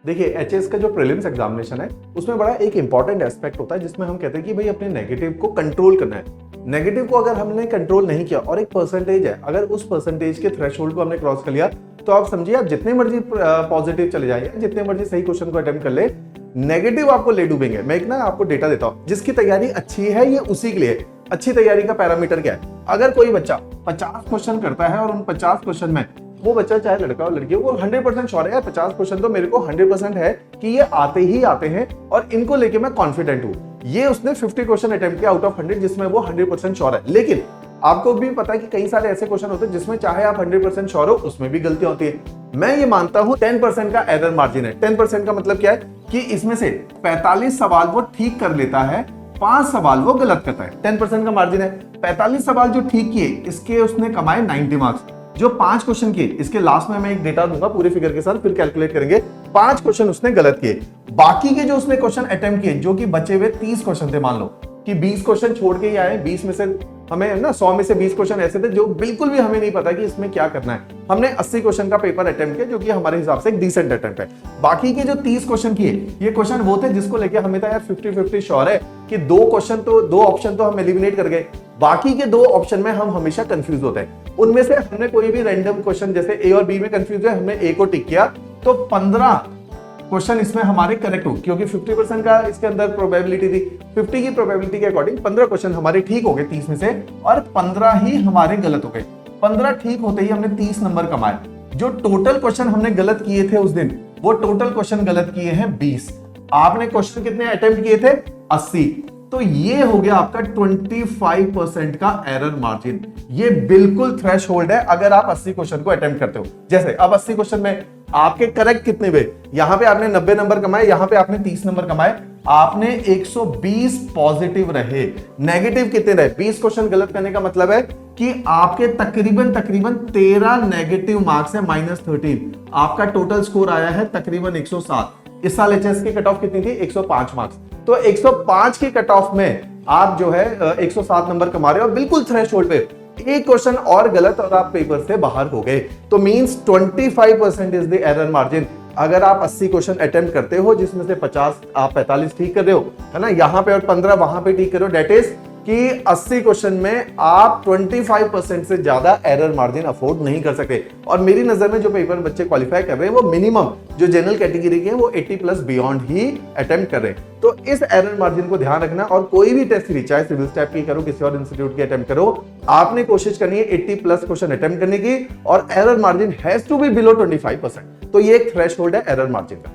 देखिए एचएस का जो प्रीलिम्स एग्जामिनेशन है उसमें बड़ा एक इंपॉर्टेंट एस्पेक्ट होता है जिसमें हम कहते हैं कि भाई अपने नेगेटिव को कंट्रोल करना है। नेगेटिव को अगर हमने कंट्रोल नहीं किया और एक परसेंटेज है, अगर उस परसेंटेज के थ्रेशोल्ड को हमने क्रॉस कर लिया तो आप समझिए आप जितने मर्जी पॉजिटिव चले जाइए, जितने मर्जी सही क्वेश्चन को अटेम्प्ट कर ले, नेगेटिव आपको ले डूबेंगे। मैं एक ना आपको डेटा देता हूं, जिसकी तैयारी अच्छी है ये उसी के लिए। अच्छी तैयारी का पैरामीटर क्या है? अगर कोई बच्चा 50 क्वेश्चन करता है और उन 50 क्वेश्चन में वो बच्चा चाहे लड़का हो लड़की हो वो 100% श्योर है, 50 क्वेश्चन तो मेरे को 100% है कि ये आते ही आते हैं और इनको लेके मैं कॉन्फिडेंट हूं। ये उसने 50 क्वेश्चन अटेम्प्ट किया आउट ऑफ 100 जिसमें वो 100% श्योर है। लेकिन आपको भी पता है कि कई सारे ऐसे क्वेश्चन होते हैं जिसमें चाहे आप 100% श्योर हो उसमें भी गलतियां होती है। मैं ये मानता हूं 10% का एरर मार्जिन है। 10% का मतलब क्या है कि इसमें से 45 सवाल वो ठीक कर लेता है, 5 सवाल वो गलत करता है। 10% का मार्जिन है। 45 सवाल जो ठीक किए इसके उसने कमाए 90 मार्क्स। जो 5 क्वेश्चन किए, इसके लास्ट में मैं एक डेटा दूंगा पूरे फिगर के साथ, फिर कैलकुलेट करेंगे। 5 क्वेश्चन उसने गलत किए, बाकी के जो उसने क्वेश्चन अटेम्प्ट किए, जो कि बचे हुए 30 क्वेश्चन थे, मान लो कि 20 क्वेश्चन छोड़ के ही आए, 20 में से हमें ना 100 में से 20 क्वेश्चन ऐसे थे जो बिल्कुल भी हमें नहीं पता कि इसमें क्या करना है। हमने 80 क्वेश्चन का पेपर अटेम्प्ट किया जो कि हमारे हिसाब से एक डिसेंट अटेम्प्ट है। बाकी के जो 30 क्वेश्चन किए, ये क्वेश्चन वो थे जिसको लेके हमें था यार 50-50 श्योर है कि दो ऑप्शन तो हम एलिमिनेट कर गए, बाकी के 2 ऑप्शन में हम हमेशा कंफ्यूज होते हैं। उनमें से हमने कोई भी रैंडम क्वेश्चन जैसे ए और बी में कंफ्यूज है, हमने ए को टिक किया तो 15 क्वेश्चन इसमें हमारे करेक्ट हो, क्योंकि 50% का इसके अंदर प्रोबेबिलिटी थी। 50 की प्रोबेबिलिटी के अकॉर्डिंग 15 क्वेश्चन हमारे ठीक हो गए 30 में से और 15 ही हमारे गलत हो गए। 15 ठीक होते ही हमने 30 नंबर कमाए। जो टोटल क्वेश्चन हमने गलत किए थे उस दिन, वो टोटल क्वेश्चन गलत किए हैं 20। आपने क्वेश्चन कितने अटेम्प्ट किए थे? 80। तो ये हो गया आपका 25% का एरर मार्जिन। ये बिल्कुल थ्रेशोल्ड है अगर आप 80 क्वेश्चन को अटेम्प्ट करते हो। जैसे अब 80 क्वेश्चन में आपके करेक्ट कितने हुए? यहां पे आपने 90 नंबर कमाए, यहां पे आपने 30 नंबर कमाए, आपने 120 पॉजिटिव रहे। नेगेटिव कितने रहे? 20 क्वेश्चन गलत करने का मतलब है कि आपके तकरीबन 13 नेगेटिव मार्क्स है, -13। आपका टोटल स्कोर आया है तकरीबन 107। इस साल एचएस की कट ऑफ कितनी थी? 105 मार्क्स। तो 105 की कट ऑफ में आप जो है 107 नंबर कमा रहे हो और बिल्कुल थ्रेशोल्ड पे। एक क्वेश्चन और गलत और आप पेपर से बाहर हो गए। तो means 25% is the error margin. अगर आप 80 क्वेश्चन अटेम्प्ट करते हो जिसमें से 50 आप 45 ठीक कर रहे हो, है ना, यहां पे, और 15 वहां पे ठीक कर रहे हो, डेट इज कि 80 क्वेश्चन में आप 25% से ज्यादा एरर मार्जिन अफोर्ड नहीं कर सकते। और मेरी नजर में जो पेपर बच्चे क्वालिफाई कर रहे हैं वो मिनिमम जो जनरल कैटेगरी के हैं वो 80+ बियॉन्ड ही अटेम्प्ट कर रहे हैं। तो इस एरर मार्जिन को ध्यान रखना। और कोई भी टेस्ट सीरीज, चाहे सिविल टाइप की करो, किसी और इंस्टीट्यूट की अटेम्प्ट करो, आपने कोशिश करनी है 80+ क्वेश्चन अटेम्प्ट करने की और error margin has to be below 25%। तो ये एक थ्रेशोल्ड है एरर मार्जिन का।